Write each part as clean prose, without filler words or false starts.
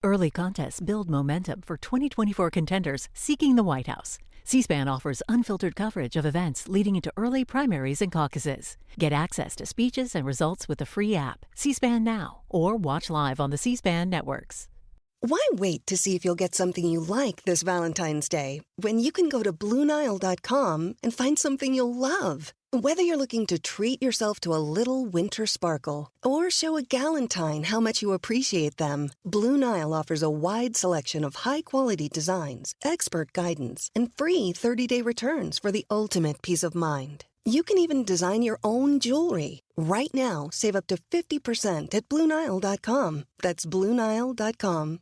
Early contests build momentum for 2024 contenders seeking the White House. C-SPAN offers unfiltered coverage of events leading into early primaries and caucuses. Get access to speeches and results with the free app, C-SPAN Now, or watch live on the C-SPAN networks. Why wait to see if you'll get something you like this Valentine's Day when you can go to BlueNile.com and find something you'll love? Whether you're looking to treat yourself to a little winter sparkle or show a galentine how much you appreciate them, Blue Nile offers a wide selection of high-quality designs, expert guidance, and free 30-day returns for the ultimate peace of mind. You can even design your own jewelry. Right now, save up to 50% at BlueNile.com. That's BlueNile.com.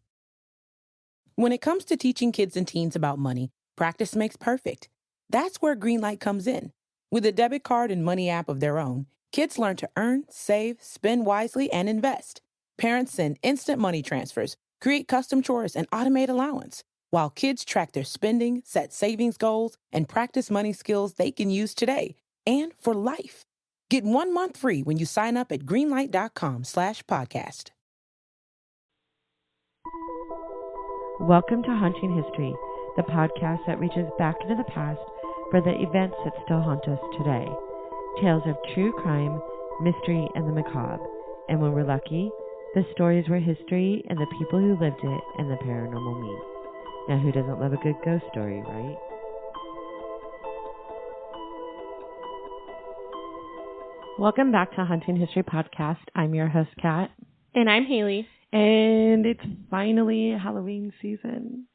When it comes to teaching kids and teens about money, practice makes perfect. That's where Greenlight comes in. With a debit card and money app of their own, kids learn to earn, save, spend wisely, and invest. Parents send instant money transfers, create custom chores, and automate allowance, while kids track their spending, set savings goals, and practice money skills they can use today and for life. Get 1 month free when you sign up at greenlight.com/podcast. Welcome to Haunting History, the podcast that reaches back into the past for the events that still haunt us today. Tales of true crime, mystery, and the macabre. And when we're lucky, the stories were history and the people who lived it and the paranormal meet. Now, who doesn't love a good ghost story, right? Welcome back to Haunting History Podcast. I'm your host, Kat. And I'm Haley. And it's finally Halloween season.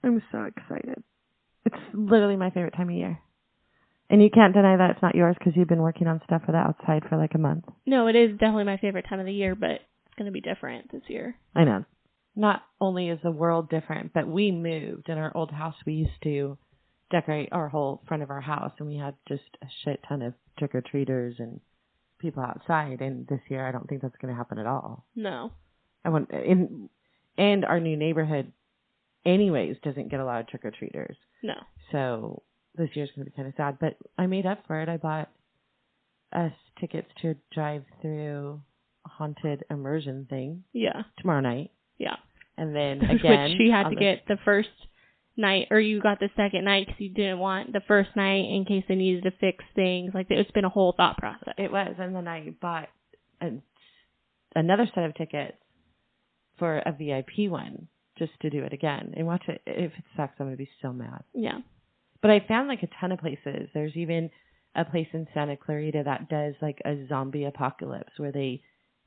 I'm so excited. It's literally my favorite time of year. And you can't deny that it's not yours because you've been working on stuff for the outside for like a month. No, it is definitely my favorite time of the year, but it's going to be different this year. I know. Not only is the world different, but we moved. In our old house, we used to decorate our whole front of our house, and we had just a shit ton of trick-or-treaters and people outside. And this year, I don't think that's going to happen at all. No. And our new neighborhood anyways doesn't get a lot of trick-or-treaters. No. So this year's going to be kind of sad. But I made up for it. I bought us tickets to a drive-through haunted immersion thing. Yeah. Tomorrow night. Yeah. And then again. Which you had to get the first night, or you got the second night because you didn't want the first night in case they needed to fix things. Like, it's been a whole thought process. It was. And then I bought another set of tickets for a VIP one just to do it again and watch it. If it sucks, I'm going to be so mad. Yeah. But I found like a ton of places. There's even a place in Santa Clarita that does like a zombie apocalypse where they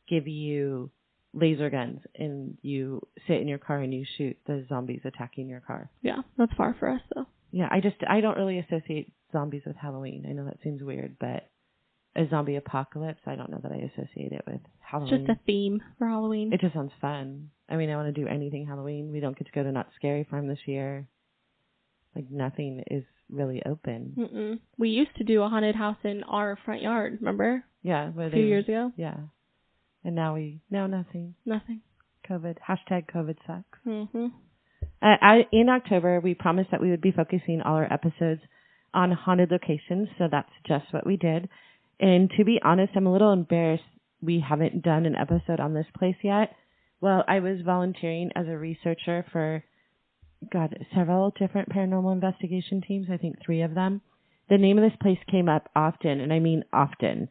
give you laser guns and you sit in your car and you shoot the zombies attacking your car. Yeah, that's far for us though. Yeah, I don't really associate zombies with Halloween. I know that seems weird, but a zombie apocalypse, I don't know that I associate it with Halloween. It's just a theme for Halloween. It just sounds fun. I mean, I want to do anything Halloween. We don't get to go to Not Scary Farm this year. Like, nothing is really open. Mm-mm. We used to do a haunted house in our front yard, remember? Yeah. A few years ago? Yeah. And now nothing. Nothing. COVID. #COVID sucks. Mm-hmm. In October, we promised that we would be focusing all our episodes on haunted locations, so that's just what we did. And to be honest, I'm a little embarrassed we haven't done an episode on this place yet. Well, I was volunteering as a researcher for, several different paranormal investigation teams, I think 3 of them. The name of this place came up often, and I mean often.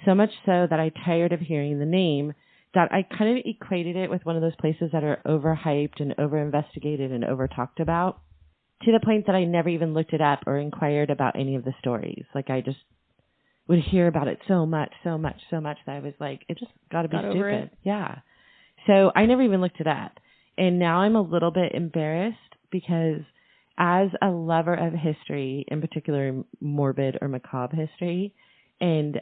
So much so that I tired of hearing the name, that I kind of equated it with one of those places that are overhyped and over-investigated and over-talked about, to the point that I never even looked it up or inquired about any of the stories. Like, I just would hear about it so much that I was like, it just got to be stupid. Yeah. So I never even looked it up. And now I'm a little bit embarrassed because as a lover of history, in particular morbid or macabre history, and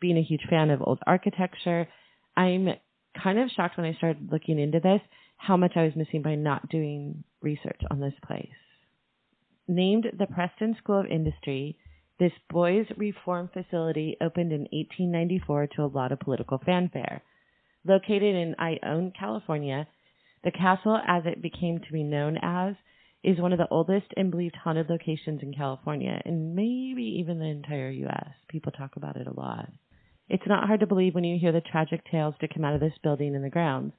being a huge fan of old architecture, I'm kind of shocked when I started looking into this how much I was missing by not doing research on this place. Named the Preston School of Industry, this boys' reform facility opened in 1894 to a lot of political fanfare. Located in Ione, California, the castle, as it became to be known as, is one of the oldest and believed haunted locations in California, and maybe even the entire U.S. People talk about it a lot. It's not hard to believe when you hear the tragic tales that come out of this building and the grounds.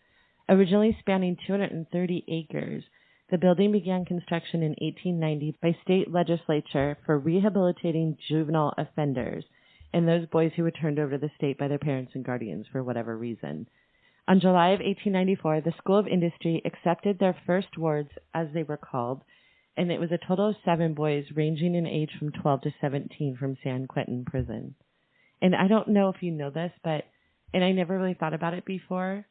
Originally spanning 230 acres, the building began construction in 1890 by state legislature for rehabilitating juvenile offenders and those boys who were turned over to the state by their parents and guardians for whatever reason. On July of 1894, the School of Industry accepted their first wards, as they were called, and it was a total of 7 boys ranging in age from 12 to 17 from San Quentin Prison. And I don't know if you know this, and I never really thought about it before.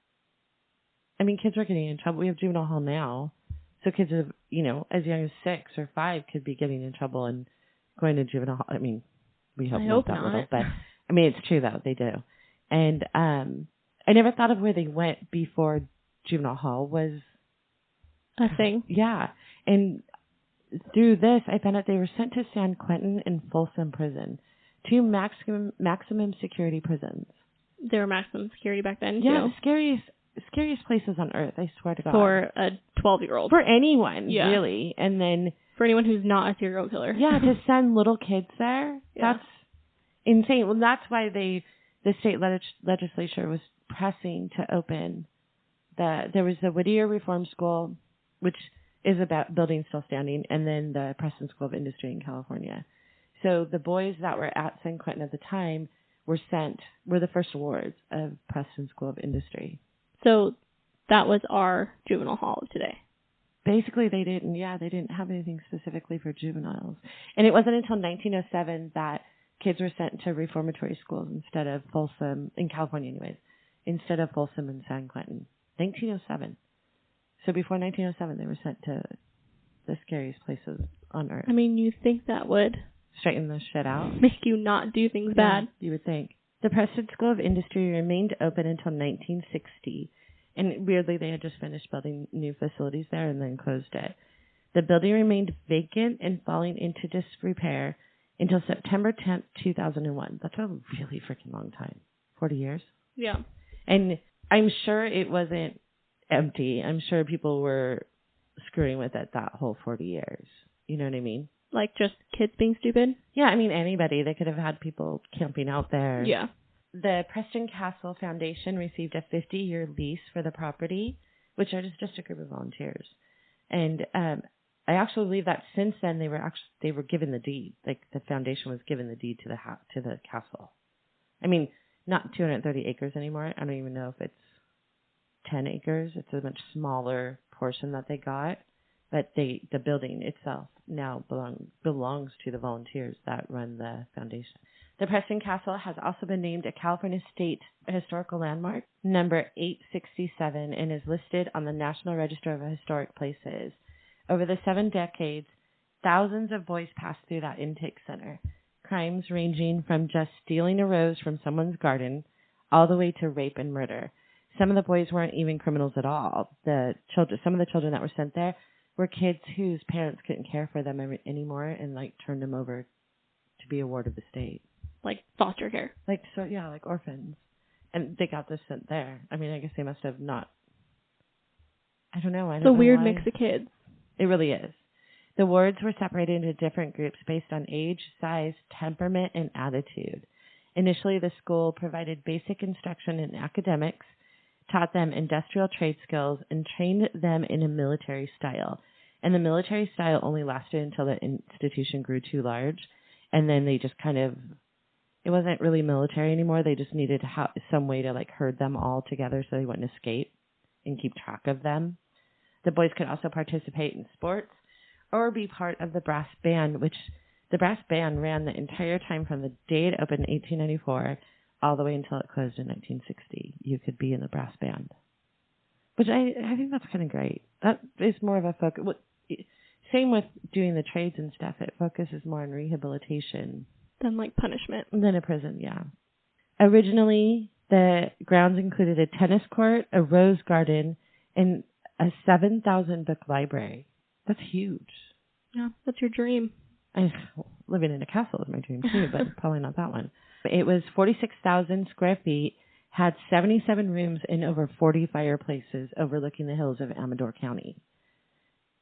I mean, kids are getting in trouble. We have juvenile hall now. So kids, as young as 6 or 5 could be getting in trouble and going to juvenile hall. I mean, we hope not that little, but I mean, it's true though, they do. And I never thought of where they went before juvenile hall was a thing. Yeah. And through this, I found out they were sent to San Quentin and Folsom Prison, 2 maximum security prisons. They were maximum security back then, yeah, too. Scariest places on earth, I swear to God. For a 12-year-old. For anyone, really. And then... For anyone who's not a serial killer. Yeah, to send little kids there, that's insane. Well, that's why the state legislature was pressing to open there was the Whittier Reform School, which is about building still standing, and then the Preston School of Industry in California. So the boys that were at San Quentin at the time were the first wards of Preston School of Industry. So that was our juvenile hall of today. Basically, they didn't have anything specifically for juveniles. And it wasn't until 1907 that kids were sent to reformatory schools instead of Folsom, in California anyways, instead of Folsom and San Quentin. 1907. So before 1907, they were sent to the scariest places on earth. I mean, you think that would straighten this shit out? Make you not do things bad. You would think. The Preston School of Industry remained open until 1960. And weirdly, they had just finished building new facilities there and then closed it. The building remained vacant and falling into disrepair until September 10th, 2001. That's a really freaking long time. 40 years? Yeah. And I'm sure it wasn't empty. I'm sure people were screwing with it that whole 40 years. You know what I mean? Like just kids being stupid? Yeah, I mean, anybody. They could have had people camping out there. Yeah. The Preston Castle Foundation received a 50-year lease for the property, which is just a group of volunteers. And I actually believe that since then they were given the deed. Like the foundation was given the deed to the castle. I mean, not 230 acres anymore. I don't even know if it's 10 acres. It's a much smaller portion that they got. But the building itself now belongs to the volunteers that run the foundation. The Preston Castle has also been named a California State Historical Landmark, number 867, and is listed on the National Register of Historic Places. Over the 7 decades, thousands of boys passed through that intake center, crimes ranging from just stealing a rose from someone's garden all the way to rape and murder. Some of the boys weren't even criminals at all. Some of the children that were sent there were kids whose parents couldn't care for them anymore and turned them over to be a ward of the state. Like foster care. Like orphans. And they got this sent there. I mean, I guess they must have not. I don't know. It's a weird mix of kids. It really is. The wards were separated into different groups based on age, size, temperament, and attitude. Initially, the school provided basic instruction in academics, taught them industrial trade skills, and trained them in a military style. And the military style only lasted until the institution grew too large. And then they just it wasn't really military anymore. They just needed some way to herd them all together so they wouldn't escape and keep track of them. The boys could also participate in sports or be part of the brass band, which the brass band ran the entire time from the day it opened in 1894 all the way until it closed in 1960. You could be in the brass band, which I think that's kind of great. That is more of a focus. Same with doing the trades and stuff. It focuses more on rehabilitation. Than punishment. Than a prison, yeah. Originally, the grounds included a tennis court, a rose garden, and a 7,000-book library. That's huge. Yeah, that's your dream. Living in a castle is my dream, too, but probably not that one. It was 46,000 square feet, had 77 rooms, and over 40 fireplaces overlooking the hills of Amador County.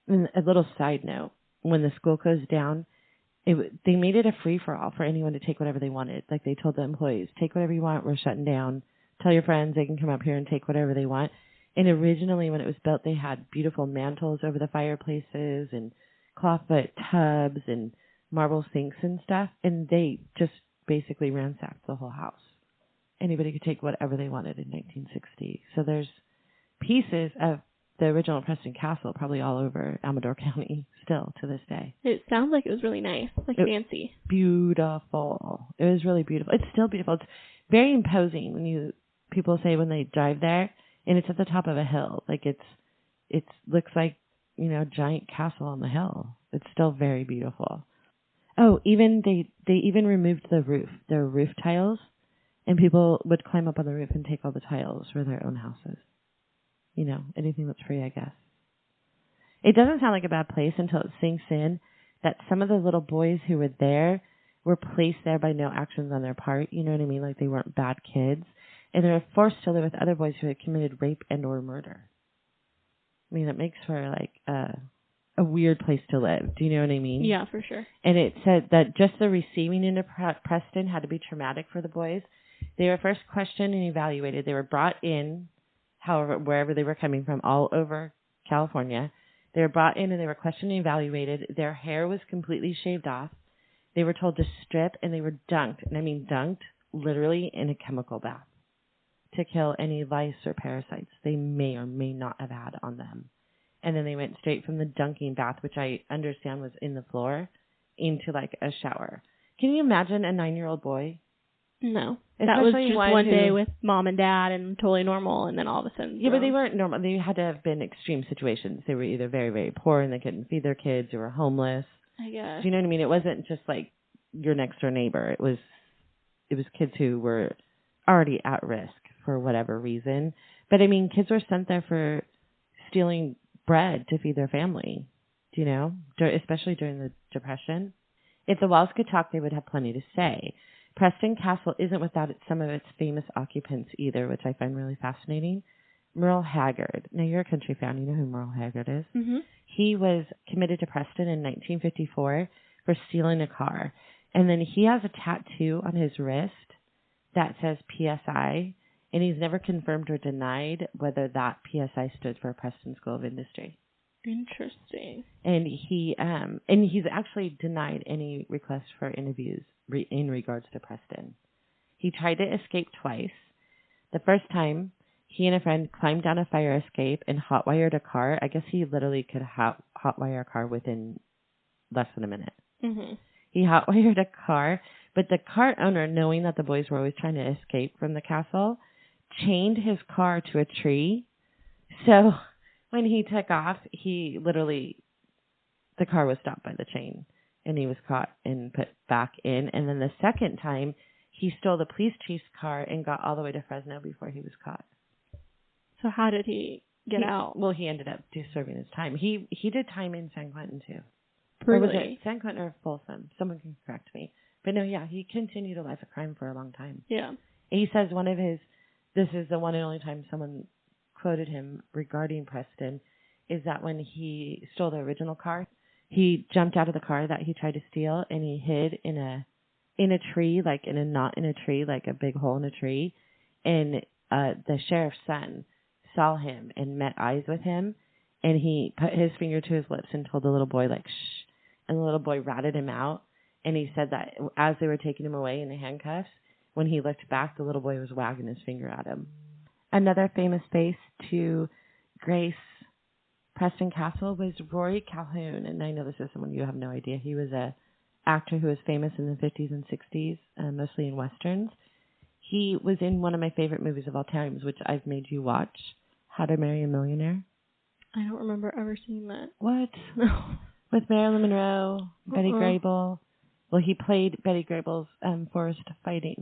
And a little side note, when the school closed down, they made it a free-for-all for anyone to take whatever they wanted. Like they told the employees, take whatever you want, we're shutting down. Tell your friends they can come up here and take whatever they want. And originally when it was built, they had beautiful mantles over the fireplaces and clawfoot tubs and marble sinks and stuff. And they just basically ransacked the whole house. Anybody could take whatever they wanted in 1960. So there's pieces of the original Preston Castle probably all over Amador County still to this day. It sounds like it was really nice, fancy. Beautiful. It was really beautiful. It's still beautiful. It's very imposing when people say when they drive there, and it's at the top of a hill. Like it looks like, a giant castle on the hill. It's still very beautiful. Oh, even they even removed the roof. There were roof tiles, and people would climb up on the roof and take all the tiles for their own houses. Anything that's free, I guess. It doesn't sound like a bad place until it sinks in that some of the little boys who were there were placed there by no actions on their part. You know what I mean? Like they weren't bad kids. And they were forced to live with other boys who had committed rape and or murder. I mean, it makes for like a weird place to live. Do you know what I mean? Yeah, for sure. And it said that just the receiving into Preston had to be traumatic for the boys. They were first questioned and evaluated. They were brought in, however, wherever they were coming from, all over California. They were brought in and they were questioned and evaluated. Their hair was completely shaved off. They were told to strip and they were dunked, and I mean dunked literally in a chemical bath to kill any lice or parasites they may or may not have had on them. And then they went straight from the dunking bath, which I understand was in the floor, into like a shower. Can you imagine a 9-year-old boy? No. That was just one day with mom and dad and totally normal, and then all of a sudden... Yeah, but they weren't normal. They had to have been extreme situations. They were either very, very poor and they couldn't feed their kids, or were homeless. I guess. Do you know what I mean? It wasn't just like your next door neighbor. It was kids who were already at risk for whatever reason. But I mean, kids were sent there for stealing bread to feed their family, do you know? Especially during the Depression. If the walls could talk, they would have plenty to say. Preston Castle isn't without some of its famous occupants either, which I find really fascinating. Merle Haggard. Now, you're a country fan. You know who Merle Haggard is. Mm-hmm. He was committed to Preston in 1954 for stealing a car. And then he has a tattoo on his wrist that says PSI, and he's never confirmed or denied whether that PSI stood for Preston School of Industry. Interesting. And he's actually denied any requests for interviews in regards to Preston. He tried to escape twice. The first time, he and a friend climbed down a fire escape and hotwired a car. I guess he literally could hotwire a car within less than a minute. Mm-hmm. He hotwired a car, but the car owner, knowing that the boys were always trying to escape from the castle, chained his car to a tree. So when he took off, the car was stopped by the chain, and he was caught and put back in. And then the second time, he stole the police chief's car and got all the way to Fresno before he was caught. So how did he get out? Well, he ended up serving his time. He did time in San Quentin, too. Really? Or was it San Quentin or Folsom? Someone can correct me. But no, yeah, he continued a life of crime for a long time. Yeah. He says this is the one and only time someone quoted him regarding Preston, is that when he stole the original car, he jumped out of the car that he tried to steal, and he hid in a tree, like in a knot in a tree, like a big hole in a tree. And the sheriff's son saw him and met eyes with him, and he put his finger to his lips and told the little boy, like, shh. And the little boy ratted him out. And he said that as they were taking him away in the handcuffs, when he looked back, the little boy was wagging his finger at him. Another famous face to grace Preston Castle was Rory Calhoun. And I know this is someone you have no idea. He was a actor who was famous in the 50s and 60s, mostly in Westerns. He was in one of my favorite movies of all times, which I've made you watch, How to Marry a Millionaire. I don't remember ever seeing that. What? No. With Marilyn Monroe, Betty Grable. Well, he played Betty Grable's forest ranger.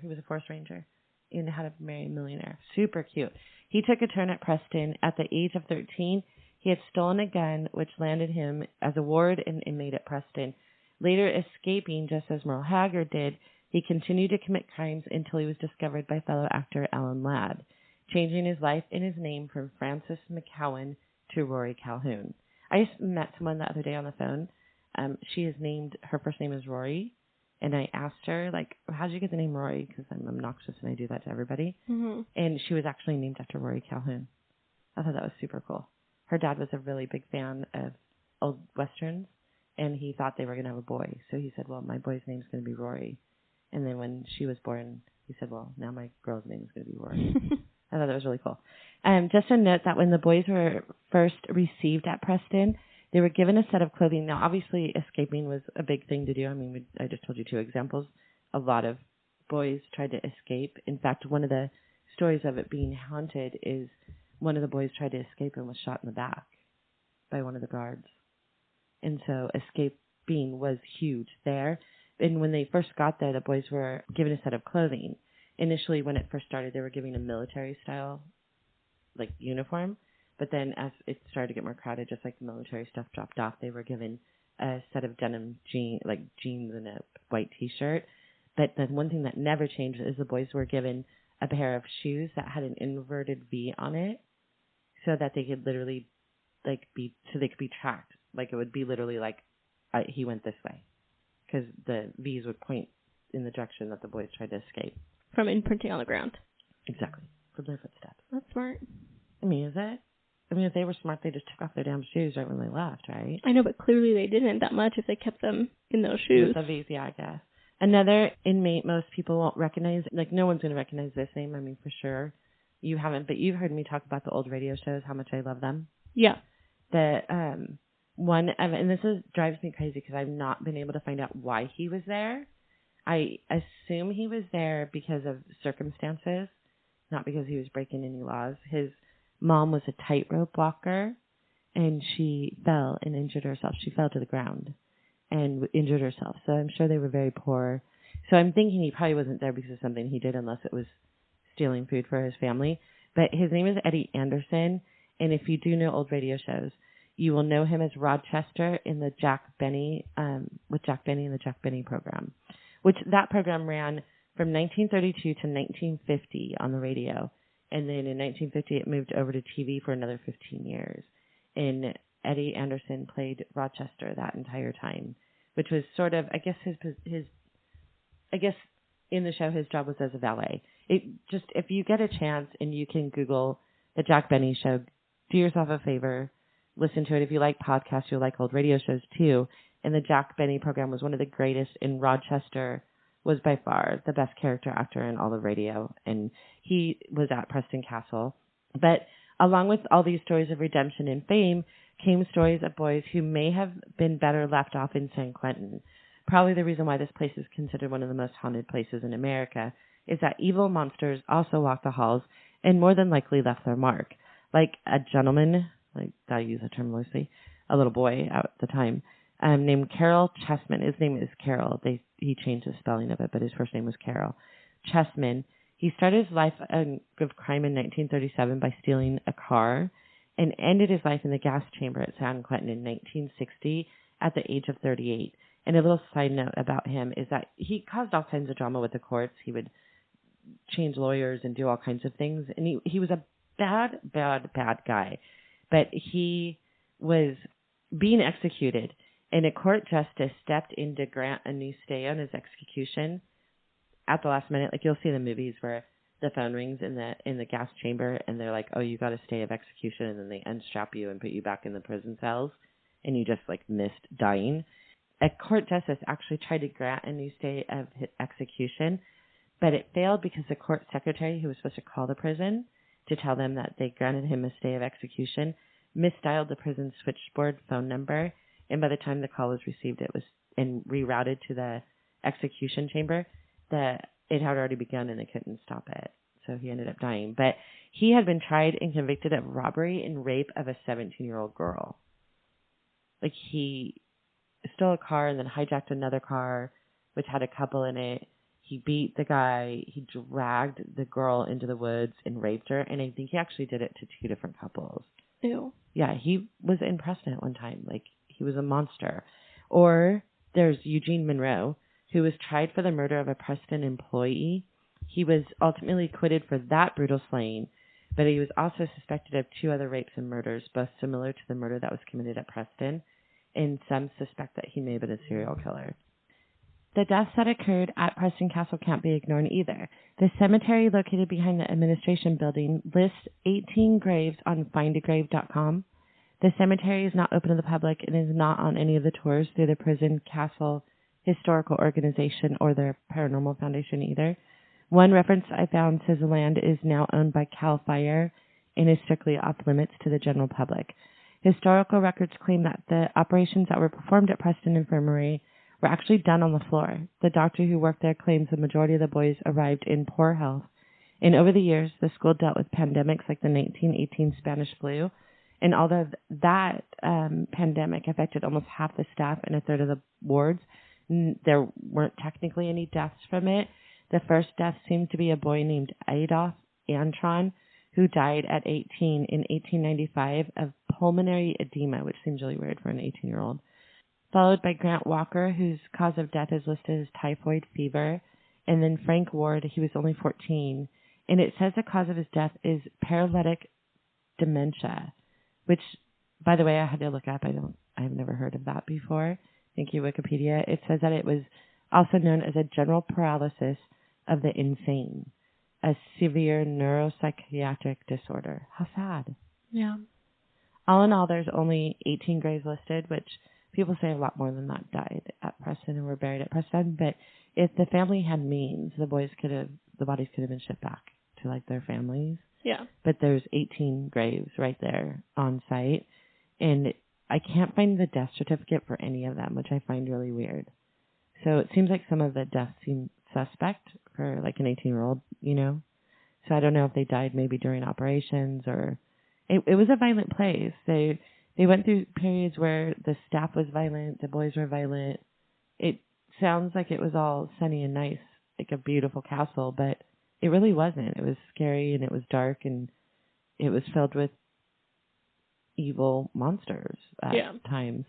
He was a forest ranger in How to Marry a Millionaire. Super cute. He took a turn at Preston. At the age of 13, he had stolen a gun, which landed him as a ward and inmate at Preston. Later escaping, just as Merle Haggard did, he continued to commit crimes until he was discovered by fellow actor Alan Ladd, changing his life and his name from Francis McCowan to Rory Calhoun. I just met someone the other day on the phone. Her first name is Rory, And I asked her, like, how'd you get the name Rory? Because I'm obnoxious and I do that to everybody. Mm-hmm. And she was actually named after Rory Calhoun. I thought that was super cool. Her dad was a really big fan of old Westerns, and he thought they were going to have a boy. So he said, well, my boy's name's going to be Rory. And then when she was born, he said, well, now my girl's name is going to be Rory. I thought that was really cool. Just a note that when the boys were first received at Preston, they were given a set of clothing. Now, obviously, escaping was a big thing to do. I mean, I just told you 2 examples. A lot of boys tried to escape. In fact, one of the stories of it being haunted is one of the boys tried to escape and was shot in the back by one of the guards. And so escaping was huge there. And when they first got there, the boys were given a set of clothing. Initially, when it first started, they were giving a military-style, like, uniform. But then as it started to get more crowded, just like the military stuff dropped off, they were given a set of denim jeans and a white T-shirt. But the one thing that never changed is the boys were given a pair of shoes that had an inverted V on it so that they could literally, they could be tracked. Like, it would be literally like, he went this way. Because the V's would point in the direction that the boys tried to escape. From imprinting on the ground. Exactly. From their footsteps. That's smart. I mean, is it? I mean, if they were smart, they just took off their damn shoes right when they left, right? I know, but clearly they didn't that much if they kept them in those shoes. With the V's, yeah, I guess. Another inmate most people won't recognize, like, no one's going to recognize this name, I mean, for sure. You haven't, but you've heard me talk about the old radio shows, how much I love them. Yeah. One of, and this drives me crazy because I've not been able to find out why he was there. I assume he was there because of circumstances, not because he was breaking any laws. His mom was a tightrope walker, and she fell and injured herself. She fell to the ground and injured herself. So I'm sure they were very poor. So I'm thinking he probably wasn't there because of something he did, unless it was stealing food for his family. But his name is Eddie Anderson, and if you do know old radio shows, you will know him as Rochester in the Jack Benny, with Jack Benny in the Jack Benny program, which that program ran from 1932 to 1950 on the radio. And then in 1950, it moved over to TV for another 15 years. And Eddie Anderson played Rochester that entire time, which was sort of, I guess in the show, his job was as a valet. If you get a chance and you can Google the Jack Benny show, do yourself a favor. Listen to it. If you like podcasts, you'll like old radio shows too. And the Jack Benny program was one of the greatest, and Rochester was by far the best character actor in all of radio. And he was at Preston Castle. But along with all these stories of redemption and fame came stories of boys who may have been better left off in San Quentin. Probably the reason why this place is considered one of the most haunted places in America is that evil monsters also walked the halls and more than likely left their mark. Like a gentleman, like I use the term loosely, a little boy at the time, named Carroll Chessman. His name is Carroll. He changed the spelling of it, but his first name was Carroll Chessman. He started his life of crime in 1937 by stealing a car and ended his life in the gas chamber at San Quentin in 1960 at the age of 38. And a little side note about him is that he caused all kinds of drama with the courts. He would change lawyers and do all kinds of things. And he was a bad guy. But he was being executed, and a court justice stepped in to grant a new stay on his execution at the last minute. Like you'll see in the movies where the phone rings in the gas chamber, and they're like, "Oh, you got a stay of execution," and then they unstrap you and put you back in the prison cells, and you just like missed dying. A court justice actually tried to grant a new stay of execution, but it failed because the court secretary, who was supposed to call the prison to tell them that they granted him a stay of execution, misdialed the prison switchboard phone number, and by the time the call was received, it was and rerouted to the execution chamber, that it had already begun and they couldn't stop it. So he ended up dying. But he had been tried and convicted of robbery and rape of a 17-year-old girl. Like he stole a car and then hijacked another car, which had a couple in it. He beat the guy. He dragged the girl into the woods and raped her. And I think he actually did it to 2 different couples. Ew. Yeah, he was in Preston at one time. Like, he was a monster. Or there's Eugene Monroe, who was tried for the murder of a Preston employee. He was ultimately acquitted for that brutal slaying, but he was also suspected of 2 other rapes and murders, both similar to the murder that was committed at Preston. And some suspect that he may have been a serial killer. The deaths that occurred at Preston Castle can't be ignored either. The cemetery located behind the administration building lists 18 graves on findagrave.com. The cemetery is not open to the public and is not on any of the tours through the Preston Castle Historical Organization or their Paranormal Foundation either. One reference I found says the land is now owned by CAL FIRE and is strictly off limits to the general public. Historical records claim that the operations that were performed at Preston Infirmary were actually done on the floor. The doctor who worked there claims the majority of the boys arrived in poor health. And over the years, the school dealt with pandemics like the 1918 Spanish flu. And although that pandemic affected almost half the staff and a third of the wards, there weren't technically any deaths from it. The first death seemed to be a boy named Adolf Antron, who died at 18 in 1895 of pulmonary edema, which seems really weird for an 18-year-old. Followed by Grant Walker, whose cause of death is listed as typhoid fever. And then Frank Ward, he was only 14. And it says the cause of his death is paralytic dementia, which, by the way, I had to look up. I've never heard of that before. Thank you, Wikipedia. It says that it was also known as a general paralysis of the insane, a severe neuropsychiatric disorder. How sad. Yeah. All in all, there's only 18 graves listed, which people say a lot more than that died at Preston and were buried at Preston. But if the family had means, the bodies could have been shipped back to like their families. Yeah. But there's 18 graves right there on site, and I can't find the death certificate for any of them, which I find really weird. So it seems like some of the deaths seem suspect for like an 18-year-old, you know. So I don't know if they died maybe during operations or it was a violent place. They went through periods where the staff was violent, the boys were violent. It sounds like it was all sunny and nice, like a beautiful castle, but it really wasn't. It was scary and it was dark and it was filled with evil monsters at times.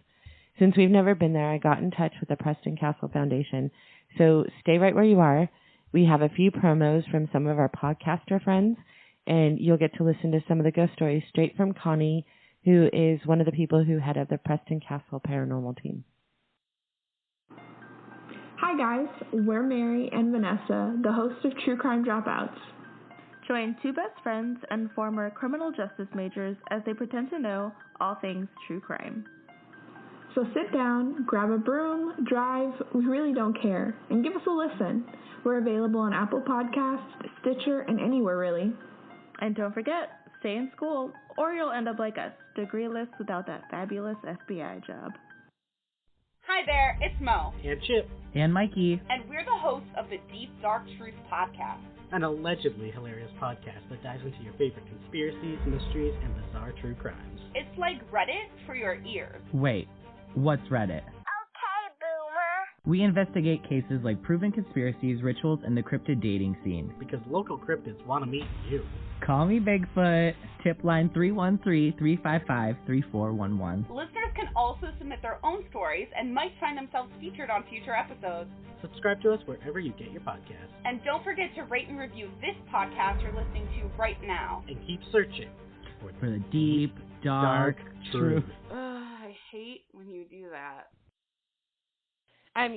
Since we've never been there, I got in touch with the Preston Castle Foundation. So stay right where you are. We have a few promos from some of our podcaster friends, and you'll get to listen to some of the ghost stories straight from Connie, who is one of the people who head up the Preston Castle Paranormal Team. Hi guys, we're Mary and Vanessa, the hosts of True Crime Dropouts. Join two best friends and former criminal justice majors as they pretend to know all things true crime. So sit down, grab a broom, drive, we really don't care, and give us a listen. We're available on Apple Podcasts, Stitcher, and anywhere really. And don't forget, stay in school, or you'll end up like us, degreeless without that fabulous FBI job. Hi there, it's Mo. And Chip. And Mikey. And we're the hosts of the Deep Dark Truth podcast. An allegedly hilarious podcast that dives into your favorite conspiracies, mysteries, and bizarre true crimes. It's like Reddit for your ears. Wait, what's Reddit? Okay, Boomer. We investigate cases like proven conspiracies, rituals, and the cryptid dating scene. Because local cryptids want to meet you. Call me Bigfoot. Tip line 313-355-3411. Listeners can also submit their own stories and might find themselves featured on future episodes. Subscribe to us wherever you get your podcasts. And don't forget to rate and review this podcast you're listening to right now. And keep searching for the deep, dark truth. I hate when you do that.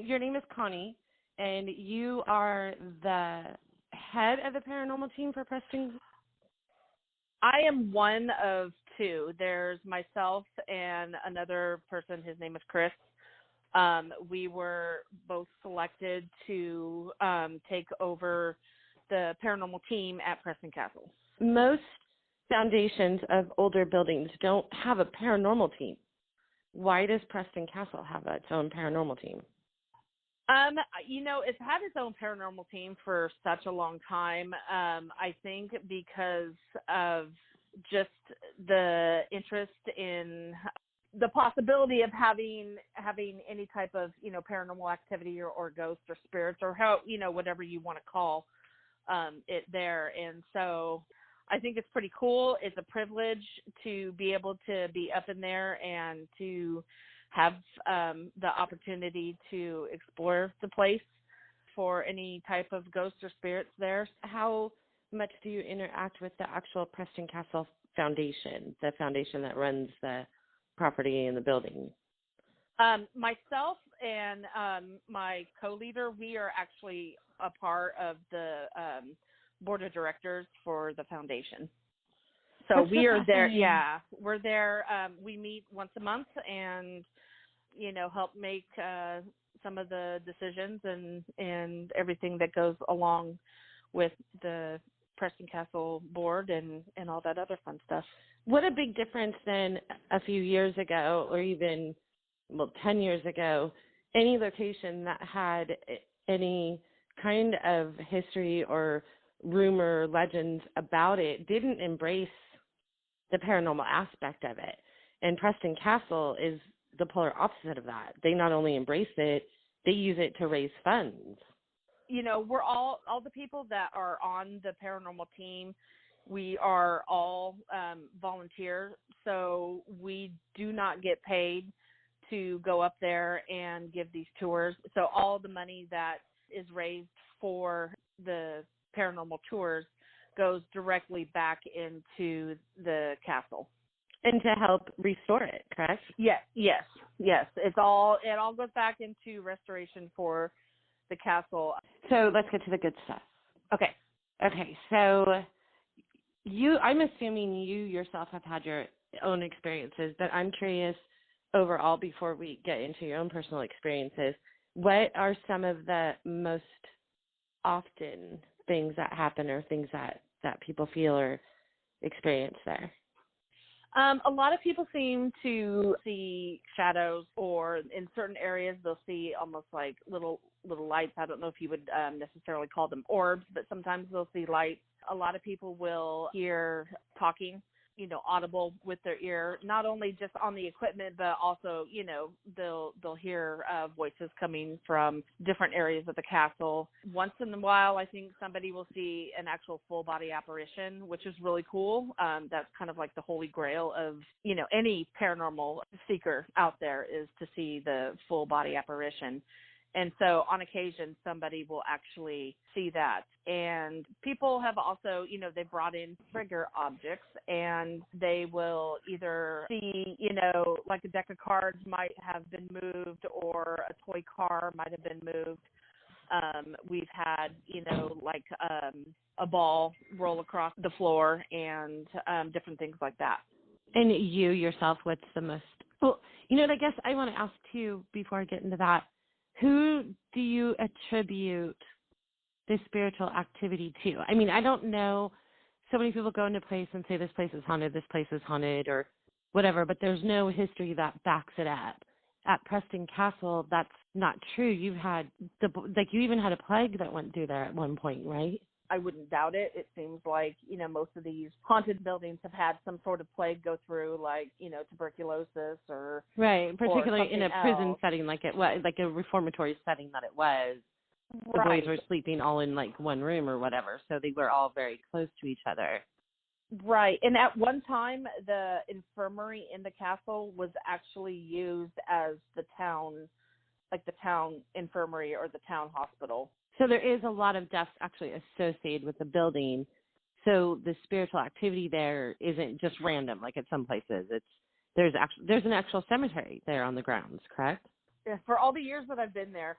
Your name is Connie, and you are the head of the paranormal team for Preston. I am one of two. There's myself and another person. His name is Chris. We were both selected to take over the paranormal team at Preston Castle. Most foundations of older buildings don't have a paranormal team. Why does Preston Castle have its own paranormal team? It's had its own paranormal team for such a long time. I think because of just the interest in the possibility of having any type of, paranormal activity or ghosts or spirits or how, whatever you want to call it there. And so I think it's pretty cool. It's a privilege to be able to be up in there and to have the opportunity to explore the place for any type of ghosts or spirits there. How much do you interact with the actual Preston Castle Foundation, the foundation that runs the property and the building? Myself and my co-leader, we are actually a part of the board of directors for the foundation. So That's we are there. fascinating. Yeah, we're there. We meet once a month and, help make some of the decisions and everything that goes along with the Preston Castle board and all that other fun stuff. What a big difference than a few years ago, or even 10 years ago, any location that had any kind of history or rumor, legends about it didn't embrace the paranormal aspect of it. And Preston Castle is the polar opposite of that. They not only embrace it, they use it to raise funds. We're all the people that are on the paranormal team, we are all volunteer, so we do not get paid to go up there and give these tours. So all the money that is raised for the paranormal tours goes directly back into the castle. And to help restore it, correct? Yes. It all goes back into restoration for the castle. So let's get to the good stuff. Okay. So I'm assuming you yourself have had your own experiences, but I'm curious overall, before we get into your own personal experiences, what are some of the most often things that happen or things that people feel or experience there? A lot of people seem to see shadows, or in certain areas they'll see almost like little lights. I don't know if you would necessarily call them orbs, but sometimes they'll see lights. A lot of people will hear talking, audible with their ear, not only just on the equipment, but also, they'll hear voices coming from different areas of the castle. Once in a while, I think somebody will see an actual full body apparition, which is really cool. That's kind of like the holy grail of, any paranormal seeker out there, is to see the full body apparition. And so on occasion, somebody will actually see that. And people have also, they brought in trigger objects, and they will either see, like a deck of cards might have been moved, or a toy car might have been moved. We've had, like a ball roll across the floor, and different things like that. And you yourself, what's the most, I guess I want to ask too, before I get into that, who do you attribute this spiritual activity to? I mean, I don't know. So many people go into a place and say this place is haunted, or whatever, but there's no history that backs it up. At Preston Castle, that's not true. You've had you even had a plague that went through there at one point, right? I wouldn't doubt it. It seems like, most of these haunted buildings have had some sort of plague go through, like, tuberculosis or... Right, particularly in a prison else. setting like it was, like a reformatory setting that it was. The Right. boys were sleeping all in, like, one room or whatever, so they were all very close to each other. Right, and at one time, the infirmary in the castle was actually used as the town infirmary or the town hospital. So there is a lot of deaths actually associated with the building. So the spiritual activity there isn't just random, like at some places. There's an actual cemetery there on the grounds, correct? Yeah, for all the years that I've been there,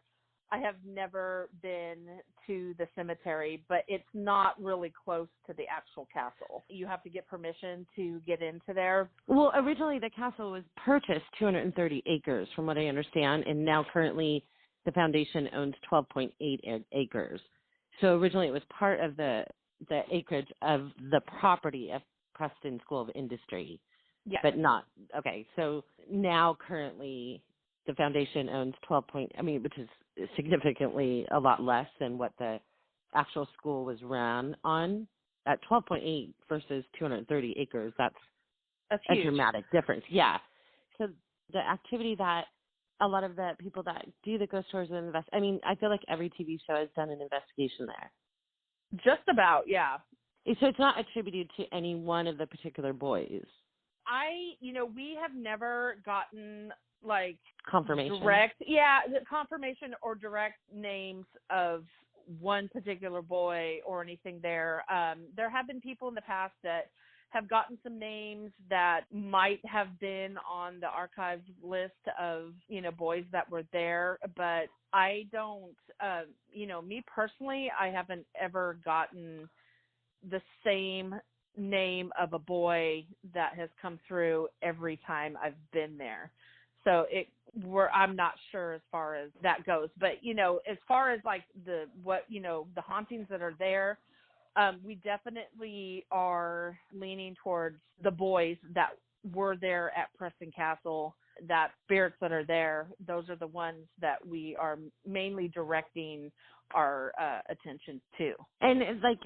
I have never been to the cemetery, but it's not really close to the actual castle. You have to get permission to get into there. Well, originally the castle was purchased 230 acres, from what I understand, and now currently the foundation owns 12.8 acres. So originally it was part of the acreage of the property of Preston School of Industry. Yes. But not, okay, so now currently the foundation owns which is significantly a lot less than what the actual school was ran on. At 12.8 versus 230 acres, that's a huge. dramatic difference. Yeah. So the activity that a lot of the people that do the ghost tours and I feel like every TV show has done an investigation there. Just about, yeah. So it's not attributed to any one of the particular boys. We have never gotten like confirmation, confirmation or direct names of one particular boy or anything there. There have been people in the past that have gotten some names that might have been on the archives list of, boys that were there, but I don't, me personally, I haven't ever gotten the same name of a boy that has come through every time I've been there. So I'm not sure as far as that goes, but as far as like the hauntings that are there, we definitely are leaning towards the boys that were there at Preston Castle, that spirits that are there. Those are the ones that we are mainly directing our attention to. And it's like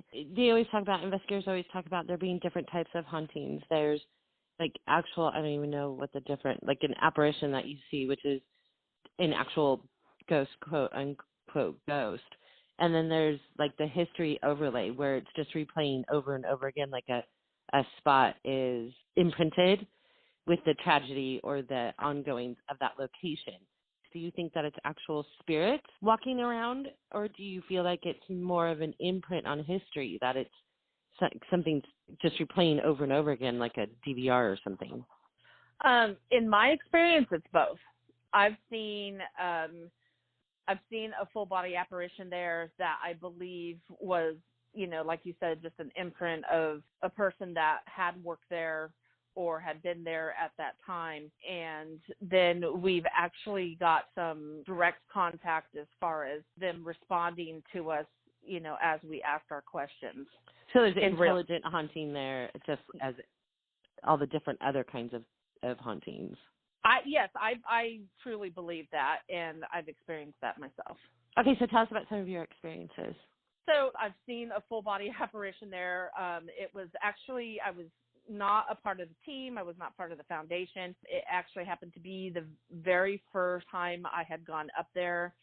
investigators always talk about there being different types of hauntings. There's like actual, I don't even know what the different, like an apparition that you see, which is an actual ghost, quote unquote ghost. And then there's like the history overlay where it's just replaying over and over again, like a spot is imprinted with the tragedy or the ongoings of that location. Do you think that it's actual spirits walking around, or do you feel like it's more of an imprint on history, that it's something just replaying over and over again, like a DVR or something? In my experience, it's both. I've seen a full body apparition there that I believe was, like you said, just an imprint of a person that had worked there or had been there at that time. And then we've actually got some direct contact as far as them responding to us, as we asked our questions. So there's intelligent haunting there, just as all the different other kinds of hauntings. Yes, I truly believe that, and I've experienced that myself. Okay, so tell us about some of your experiences. So I've seen a full body apparition there. It was actually, I was not a part of the team. I was not part of the foundation. It actually happened to be the very first time I had gone up there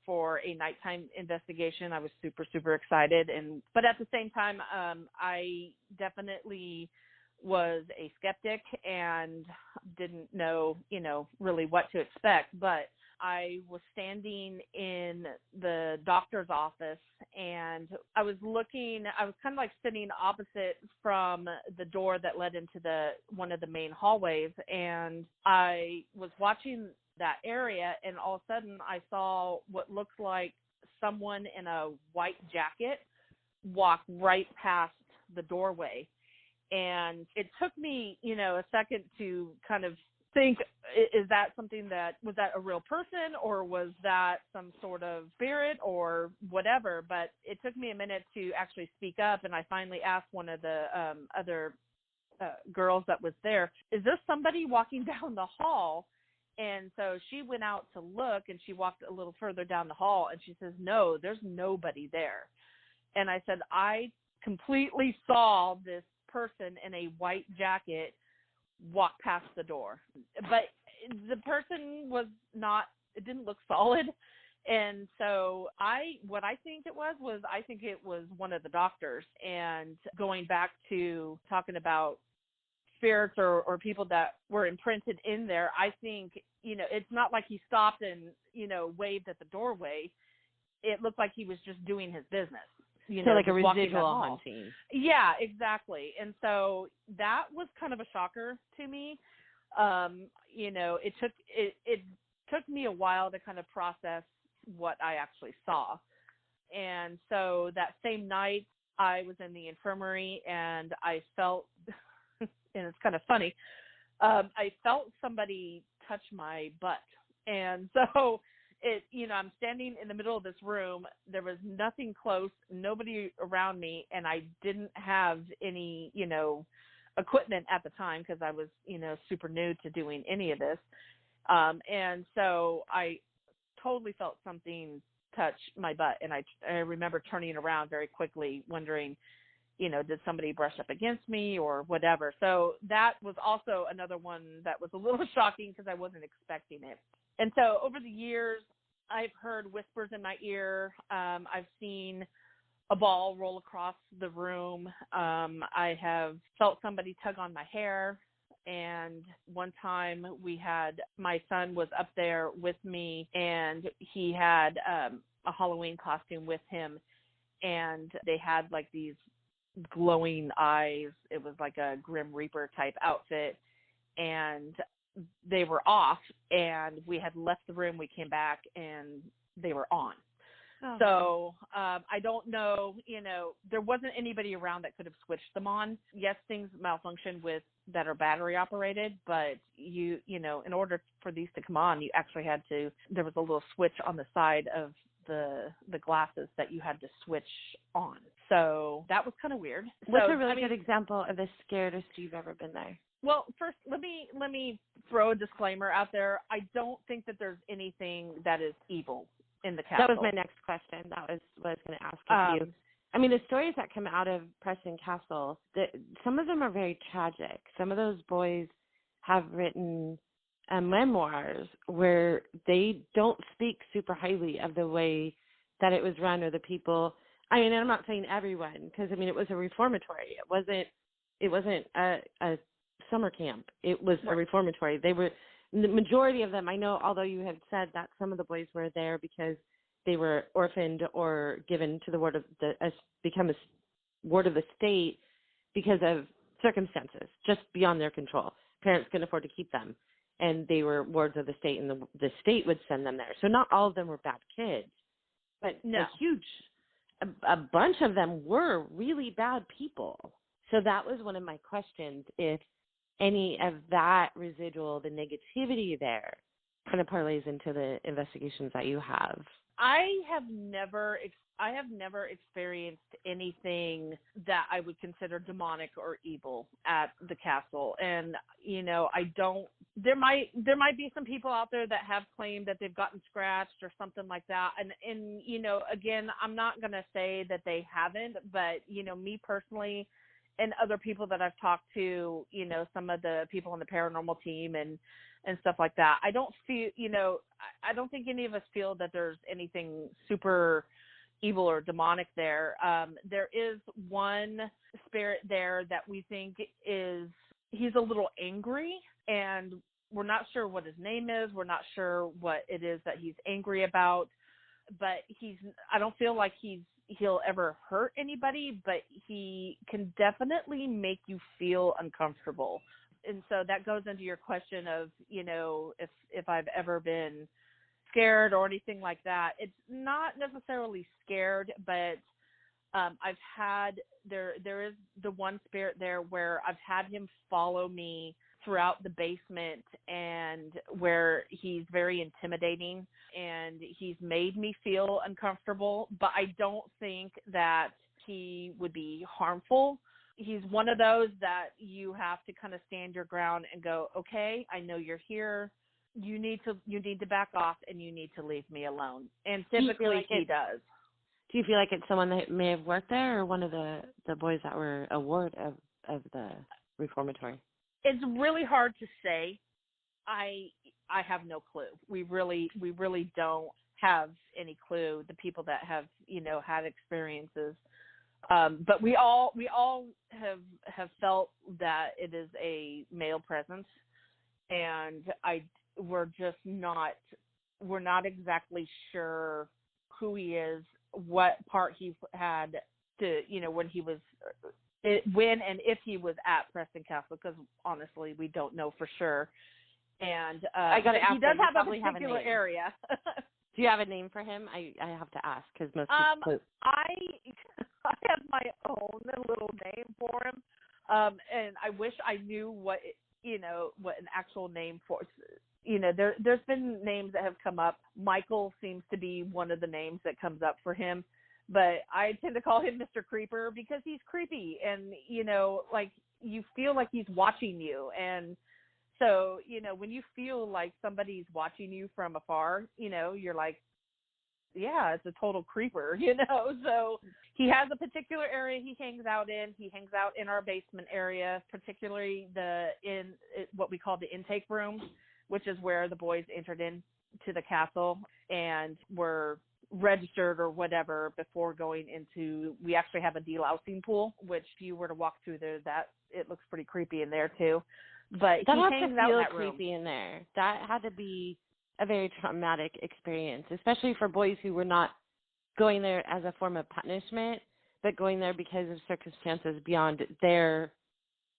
for a nighttime investigation. I was super, super excited. But at the same time, I definitely was a skeptic and didn't know, really what to expect. But I was standing in the doctor's office, and I was kind of like sitting opposite from the door that led into one of the main hallways, and I was watching that area, and all of a sudden I saw what looked like someone in a white jacket walk right past the doorway. And it took me, a second to kind of think, is that was that a real person, or was that some sort of spirit or whatever? But it took me a minute to actually speak up, and I finally asked one of the other girls that was there, is there somebody walking down the hall? And so she went out to look, and she walked a little further down the hall, and she says, no, there's nobody there. And I said, I completely saw this person in a white jacket walk past the door, but the person it didn't look solid. And so what I think it was one of the doctors. And going back to talking about spirits or people that were imprinted in there, I think, it's not like he stopped and, waved at the doorway. It looked like he was just doing his business. So like a residual haunting. Yeah, exactly. And so that was kind of a shocker to me. It took me a while to kind of process what I actually saw. And so that same night I was in the infirmary, and I felt, and it's kind of funny, I felt somebody touch my butt. And so I'm standing in the middle of this room. There was nothing close, nobody around me, and I didn't have any, equipment at the time because I was, super new to doing any of this. And so I totally felt something touch my butt, and I remember turning around very quickly, wondering, did somebody brush up against me or whatever. So that was also another one that was a little shocking because I wasn't expecting it. And so over the years, I've heard whispers in my ear. I've seen a ball roll across the room. I have felt somebody tug on my hair. And one time my son was up there with me, and he had a Halloween costume with him. And they had like these glowing eyes. It was like a Grim Reaper type outfit, and they were off, and we had left the room. We came back, and they were on. Oh. So I don't know, there wasn't anybody around that could have switched them on. Yes, things malfunction that are battery operated, but in order for these to come on, you actually had to, there was a little switch on the side of the glasses that you had to switch on. So that was kind of weird. What's a really good example of the scaredest you've ever been there? Well, first, let me throw a disclaimer out there. I don't think that there's anything that is evil in the castle. That was my next question. That was what I was going to ask of you. I mean, the stories that come out of Preston Castle, some of them are very tragic. Some of those boys have written memoirs where they don't speak super highly of the way that it was run or the people. I mean, I'm not saying everyone, because I mean, it was a reformatory. It wasn't a summer camp. It was a reformatory. They were, the majority of them, I know, although you had said that some of the boys were there because they were orphaned or given to the ward of become a ward of the state because of circumstances just beyond their control. Parents couldn't afford to keep them, and they were wards of the state, and the state would send them there. So not all of them were bad kids, but a bunch of them were really bad people. So that was one of my questions, if any of that residual, the negativity there, kind of parlays into the investigations that you have. I have never experienced anything that I would consider demonic or evil at the castle. And, there might be some people out there that have claimed that they've gotten scratched or something like that. And again, I'm not going to say that they haven't, but, me personally, and other people that I've talked to, some of the people on the paranormal team and stuff like that, I don't feel, I don't think any of us feel that there's anything super evil or demonic there. There is one spirit there that we think he's a little angry, and we're not sure what his name is. We're not sure what it is that he's angry about, but I don't feel like he'll ever hurt anybody, but he can definitely make you feel uncomfortable. And so that goes into your question of, if I've ever been scared or anything like that. It's not necessarily scared, but I've had, there is the one spirit there where I've had him follow me throughout the basement, and where he's very intimidating and he's made me feel uncomfortable, but I don't think that he would be harmful. He's one of those that you have to kind of stand your ground and go, okay, I know you're here. You need to back off, and you need to leave me alone. And typically he does. Do you feel like it's someone that may have worked there, or one of the boys that were a ward of the reformatory? It's really hard to say. I have no clue. We really don't have any clue. The people that have had experiences, but we all have felt that it is a male presence, and we're not exactly sure who he is, what part he had to when he was. When and if he was at Preston Castle, because honestly, we don't know for sure. And I got to ask. He does have a particular area. Do you have a name for him? I have to ask because most people. I have my own little name for him, and I wish I knew what an actual name for. There's been names that have come up. Michael seems to be one of the names that comes up for him. But I tend to call him Mr. Creeper because he's creepy, and, like you feel like he's watching you. And so, when you feel like somebody's watching you from afar, you're like, yeah, it's a total creeper, So he has a particular area he hangs out in. He hangs out in our basement area, particularly what we call the intake room, which is where the boys entered into the castle and were registered or whatever before going into. We actually have a delousing pool, which if you were to walk through there, that it looks pretty creepy in there too. But that he had hangs to out feel in that room. creepy in there. That had to be a very traumatic experience, especially for boys who were not going there as a form of punishment, but going there because of circumstances beyond their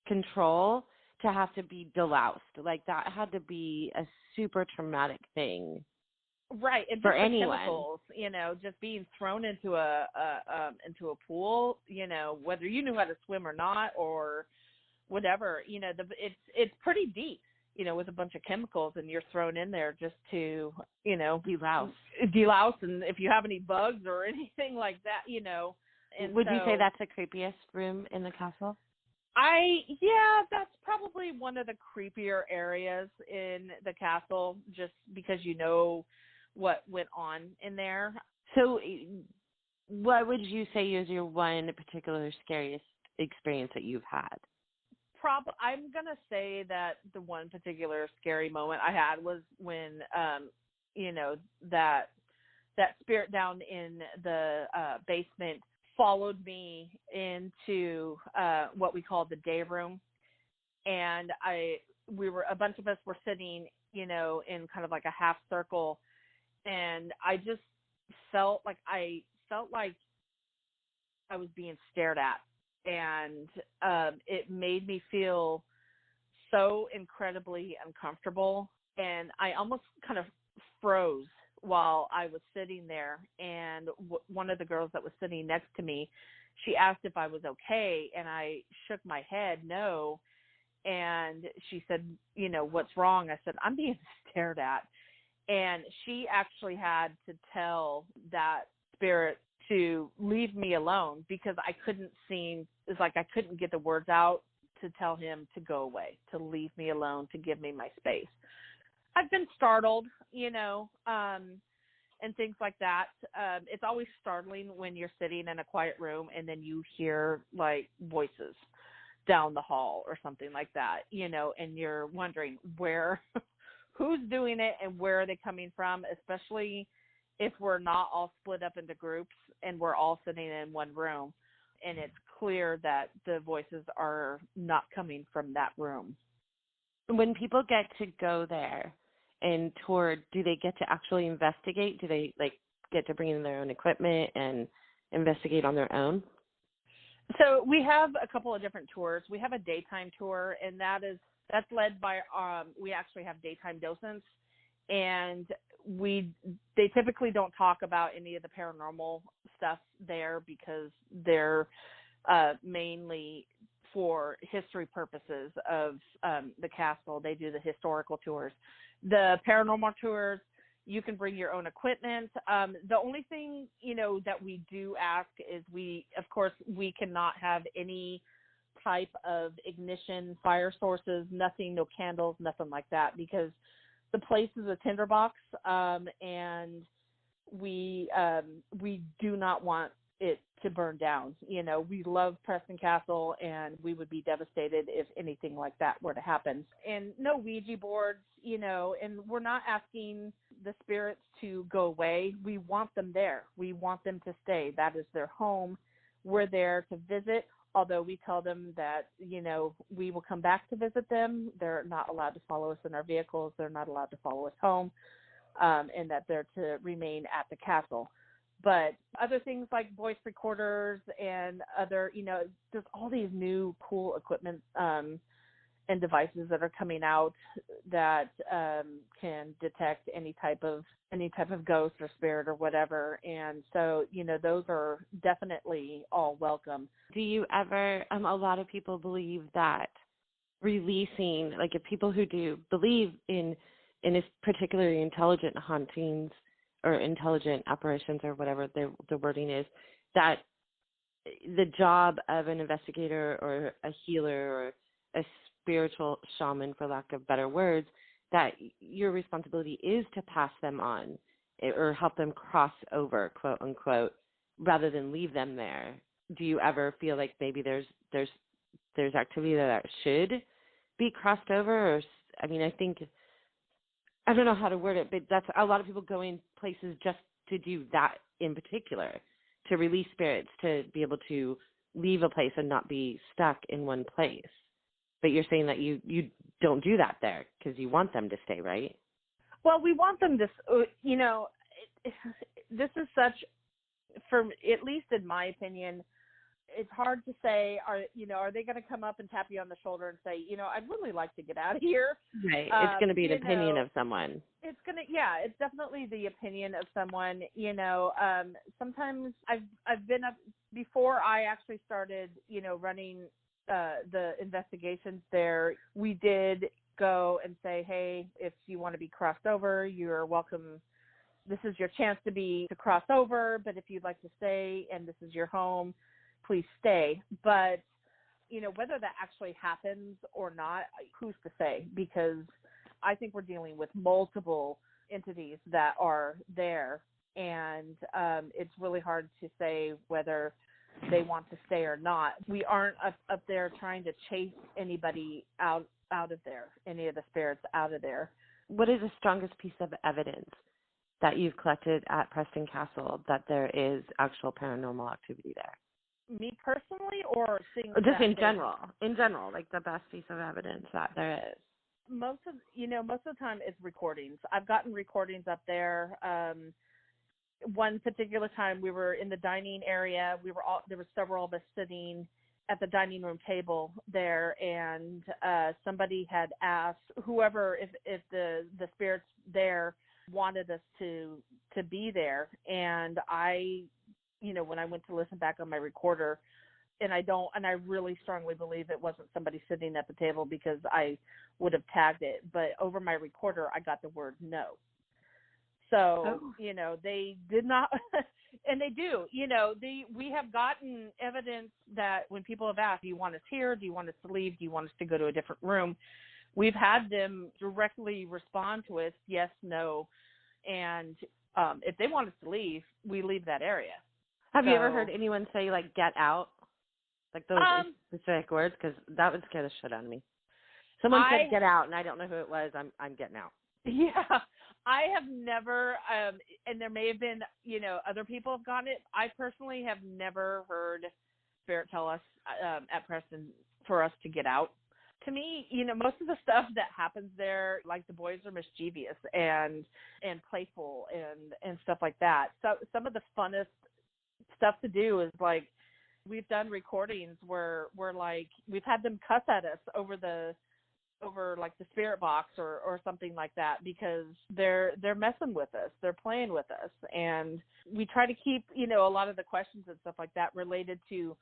control to have to be deloused. Like, that had to be a super traumatic thing. Right, and for just the anyone. chemicals, just being thrown into a pool, whether you knew how to swim or not, or whatever, it's pretty deep, with a bunch of chemicals, and you're thrown in there just to, delouse, and if you have any bugs or anything like that, And would you say that's the creepiest room in the castle? That's probably one of the creepier areas in the castle, just because what went on in there. So what would you say is your one particular scariest experience that you've had? I'm going to say that the one particular scary moment I had was when, that spirit down in the basement followed me into what we call the day room. And a bunch of us were sitting, in kind of like a half circle. And I just felt like I was being stared at, and it made me feel so incredibly uncomfortable, and I almost kind of froze while I was sitting there. And one of the girls that was sitting next to me, she asked if I was okay, and I shook my head no, and she said, what's wrong? I said, I'm being stared at. And she actually had to tell that spirit to leave me alone, because I couldn't get the words out to tell him to go away, to leave me alone, to give me my space. I've been startled, and things like that. It's always startling when you're sitting in a quiet room and then you hear like voices down the hall or something like that, and you're wondering who's doing it and where are they coming from, especially if we're not all split up into groups and we're all sitting in one room and it's clear that the voices are not coming from that room. When people get to go there and tour, do they get to actually investigate? Do they get to bring in their own equipment and investigate on their own? So we have a couple of different tours. We have a daytime tour, and that's led by, we actually have daytime docents, and they typically don't talk about any of the paranormal stuff there, because they're mainly for history purposes of the castle. They do the historical tours. The paranormal tours, you can bring your own equipment. The only thing, that we do ask is we cannot have any type of ignition, fire sources, nothing, no candles, nothing like that, because the place is a tinderbox, and we do not want it to burn down. We love Preston Castle, and we would be devastated if anything like that were to happen. And no Ouija boards, and we're not asking the spirits to go away. We want them there. We want them to stay. That is their home. We're there to visit, although we tell them that, we will come back to visit them. They're not allowed to follow us in our vehicles. They're not allowed to follow us home, and that they're to remain at the castle. But other things like voice recorders and other, there's all these new cool equipment and devices that are coming out that can detect any type of ghost or spirit or whatever. And so, those are definitely all welcome. Do you ever, a lot of people believe that releasing, like if people who do believe in this particularly intelligent hauntings or intelligent apparitions or whatever the wording is, that the job of an investigator or a healer or a spiritual shaman, for lack of better words, that your responsibility is to pass them on or help them cross over, quote unquote, rather than leave them there. Do you ever feel like maybe there's activity that should be crossed over? Or, I don't know how to word it, but that's a lot of people go in places just to do that in particular, to release spirits, to be able to leave a place and not be stuck in one place. But you're saying that you don't do that there because you want them to stay, right? Well, we want them to, this is such, for at least in my opinion, it's hard to say, are they going to come up and tap you on the shoulder and say, I'd really like to get out of here. Right. It's going to be an opinion of someone. It's definitely the opinion of someone. Sometimes I've been up before I actually started, running the investigations there. We did go and say, hey, if you want to be crossed over, you're welcome. This is your chance to cross over, but if you'd like to stay and this is your home, please stay. But, whether that actually happens or not, who's to say? Because I think we're dealing with multiple entities that are there, and it's really hard to say whether they want to stay or not. We aren't up there trying to chase anybody out of there, any of the spirits out of there. What is the strongest piece of evidence that you've collected at Preston Castle that there is actual paranormal activity there? Me personally, or things? Or just in general, like the best piece of evidence that there is. Most of the time it's recordings. I've gotten recordings up there. One particular time we were in the dining area. There were several of us sitting at the dining room table there, and somebody had asked whoever if the spirits there wanted us to be there. And I, when I went to listen back on my recorder, and I really strongly believe it wasn't somebody sitting at the table because I would have tagged it, but over my recorder I got the word no. So, they did not, and they do, we have gotten evidence that when people have asked, do you want us here? Do you want us to leave? Do you want us to go to a different room? We've had them directly respond to us, yes, no. And if they want us to leave, we leave that area. Have you ever heard anyone say, like, get out? Like those specific words? Because that would scare the shit out of me. Someone said get out, and I don't know who it was. I'm getting out. Yeah. I have never, and there may have been, other people have gotten it. I personally have never heard Spirit tell us at Preston for us to get out. To me, most of the stuff that happens there, like the boys are mischievous and playful and stuff like that. So some of the funnest stuff to do is like, we've done recordings where like we've had them cuss at us over like the spirit box or something like that because they're messing with us, they're playing with us, and we try to keep a lot of the questions and stuff like that related to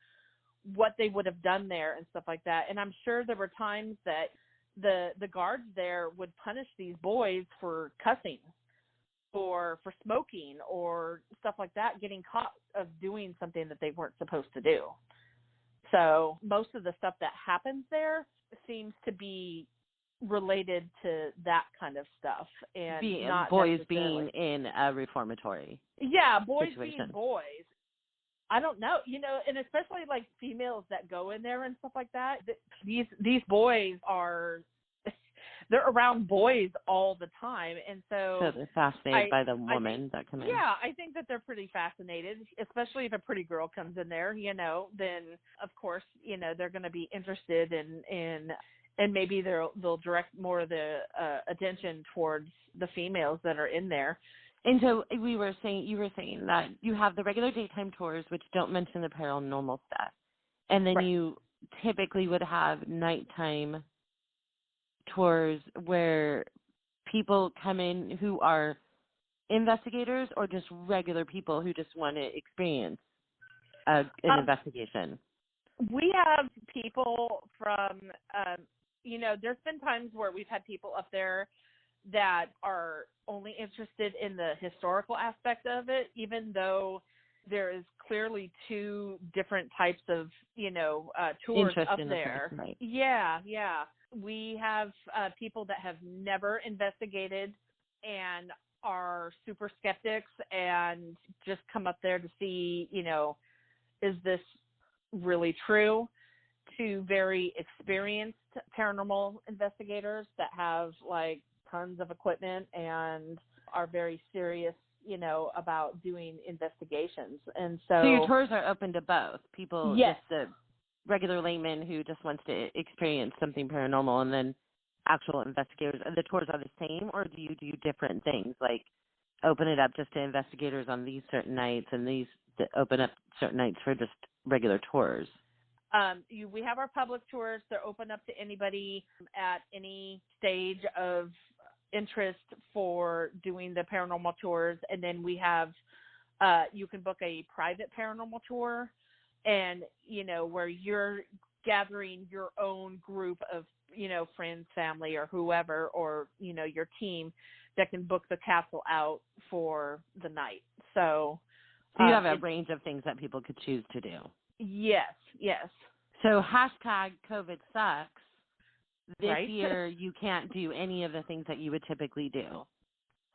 what they would have done there and stuff like that. And I'm sure there were times that the guards there would punish these boys for cussing or for smoking or stuff like that, getting caught of doing something that they weren't supposed to do. So most of the stuff that happens there seems to be related to that kind and stuff, and not boys being in a reformatory. Yeah, boys situation. Being boys. I don't know, and especially like females that go in there and stuff like that. These boys they're around boys all the time, and so they're fascinated by the woman that come in. Yeah, I think that they're pretty fascinated, especially if a pretty girl comes in there. Then of course they're going to be interested in and maybe they'll direct more of the attention towards the females that are in there. And so you were saying that you have the regular daytime tours, which don't mention the paranormal stuff, and then you typically would have nighttime tours where people come in who are investigators or just regular people who just want to experience an investigation. We have people from, there's been times where we've had people up there that are only interested in the historical aspect of it, even though there is clearly two different types of, tours interest up in there. The place, right. Yeah. We have people that have never investigated and are super skeptics and just come up there to see, is this really true, to very experienced paranormal investigators that have like tons of equipment and are very serious, about doing investigations. And so your tours are open to both people, yes. Just the regular layman who just wants to experience something paranormal, and then actual investigators. And the tours are the same, or do you do different things? Like open it up just to investigators on these certain nights and these that open up certain nights for just regular tours? We have our public tours. They're open up to anybody at any stage of interest for doing the paranormal tours. And then we have, you can book a private paranormal tour, and, where you're gathering your own group of, friends, family, or whoever, or, your team that can book the castle out for the night. So you have a range of things that people could choose to do. Yes. So hashtag COVID sucks. This right? year, you can't do any of the things that you would typically do.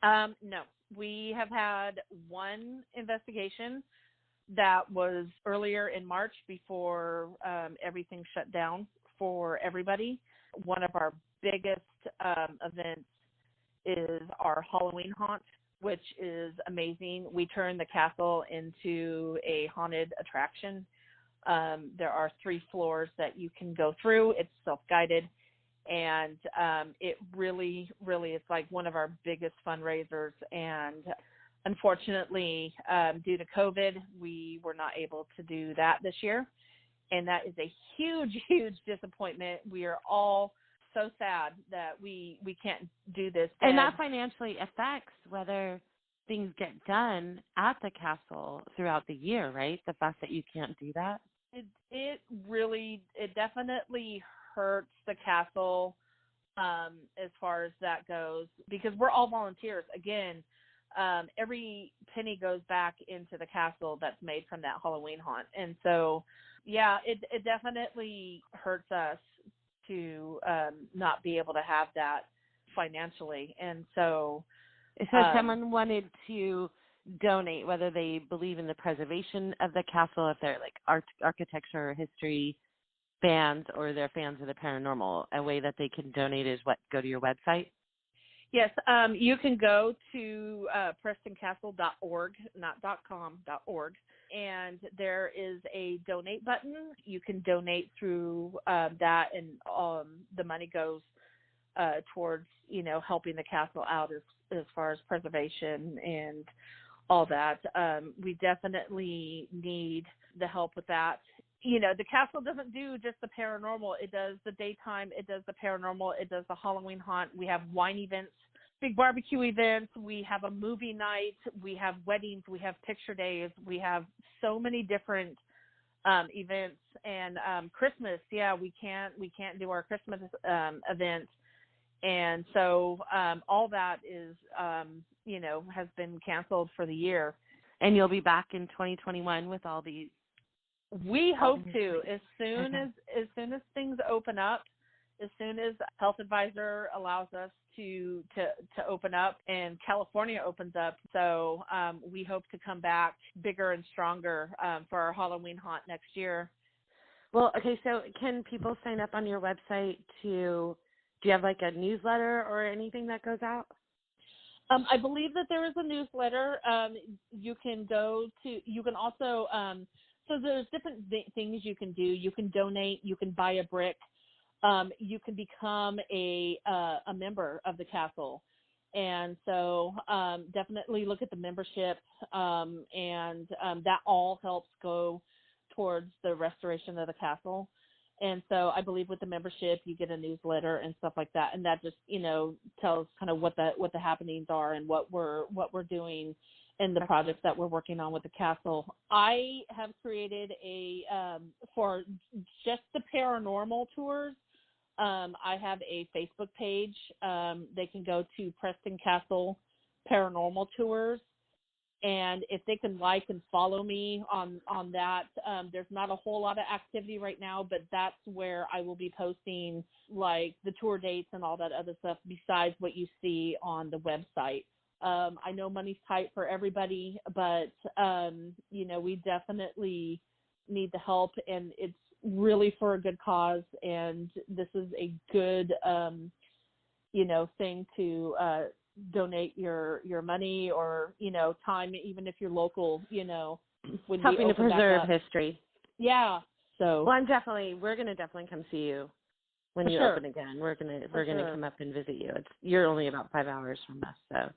No. We have had one investigation that was earlier in March before everything shut down for everybody. One of our biggest events is our Halloween haunt, which is amazing. We turn the castle into a haunted attraction. There are 3 floors that you can go through. It's self-guided, and it really, really is like one of our biggest fundraisers. And unfortunately, due to COVID, we were not able to do that this year, and that is a huge, huge disappointment. We are all so sad that we can't do this. And that financially affects whether things get done at the castle throughout the year, right? The fact that you can't do that. It definitely hurts the castle as far as that goes, because we're all volunteers. Again, every penny goes back into the castle that's made from that Halloween haunt. And so, yeah, it definitely hurts us to not be able to have that financially. And so if someone wanted to donate, whether they believe in the preservation of the castle, if they're like architecture or history fans, or they're fans of the paranormal, a way that they can donate is what? Go to your website? Yes, you can go to PrestonCastle.org, not .com, .org, and there is a donate button. You can donate through that, and the money goes towards, helping the castle out as far as preservation and all that. We definitely need the help with that. The castle doesn't do just the paranormal. It does the daytime. It does the paranormal. It does the Halloween haunt. We have wine events, big barbecue events. We have a movie night. We have weddings. We have picture days. We have so many different events. And Christmas, we can't do our Christmas event. And so all that is, has been canceled for the year. And you'll be back in 2021 with all these. We hope to, as soon as things open up, as soon as Health Advisor allows us to open up and California opens up. So we hope to come back bigger and stronger for our Halloween haunt next year. Well, okay, so can people sign up on your website do you have like a newsletter or anything that goes out? I believe that there is a newsletter. You can also, so there's different things you can do. You can donate, you can buy a brick, you can become a member of the castle. And so definitely look at the membership, and that all helps go towards the restoration of the castle. And so I believe with the membership, you get a newsletter and stuff like that. And that just, tells kind of what the happenings are and what we're doing and the projects that we're working on with the castle. I have created for just the paranormal tours, I have a Facebook page. They can go to Preston Castle Paranormal Tours. And if they can like and follow me on that, there's not a whole lot of activity right now, but that's where I will be posting like the tour dates and all that other stuff besides what you see on the website. I know money's tight for everybody, but, we definitely need the help, and it's really for a good cause. And this is a good, thing to donate your money or, time, even if you're local, when helping to preserve history. Yeah. So we're going to definitely come see you when you open again. We're going to come up and visit you. You're only about 5 hours from us, so.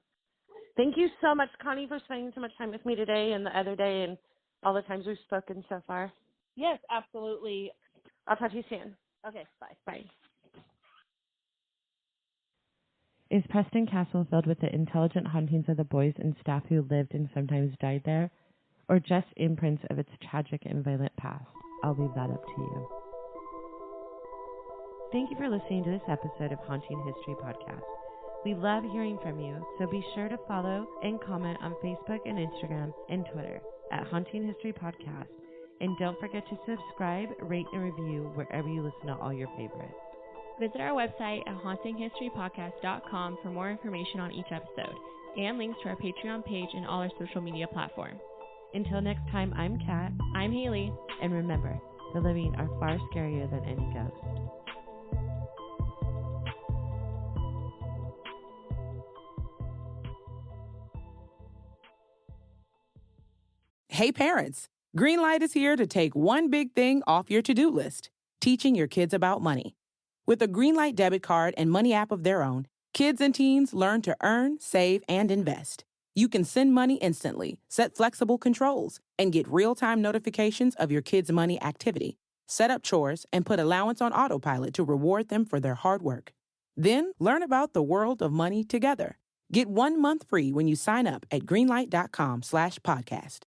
Thank you so much, Connie, for spending so much time with me today and the other day and all the times we've spoken so far. Yes, absolutely. I'll talk to you soon. Okay, bye. Bye. Is Preston Castle filled with the intelligent hauntings of the boys and staff who lived and sometimes died there, or just imprints of its tragic and violent past? I'll leave that up to you. Thank you for listening to this episode of Haunting History Podcast. We love hearing from you, so be sure to follow and comment on Facebook and Instagram and Twitter at Haunting History Podcast. And don't forget to subscribe, rate, and review wherever you listen to all your favorites. Visit our website at hauntinghistorypodcast.com for more information on each episode and links to our Patreon page and all our social media platforms. Until next time, I'm Kat. I'm Haley. And remember, the living are far scarier than any ghost. Hey parents, Greenlight is here to take one big thing off your to-do list, teaching your kids about money. With a Greenlight debit card and money app of their own, kids and teens learn to earn, save, and invest. You can send money instantly, set flexible controls, and get real-time notifications of your kids' money activity. Set up chores and put allowance on autopilot to reward them for their hard work. Then learn about the world of money together. Get 1 month free when you sign up at greenlight.com/podcast.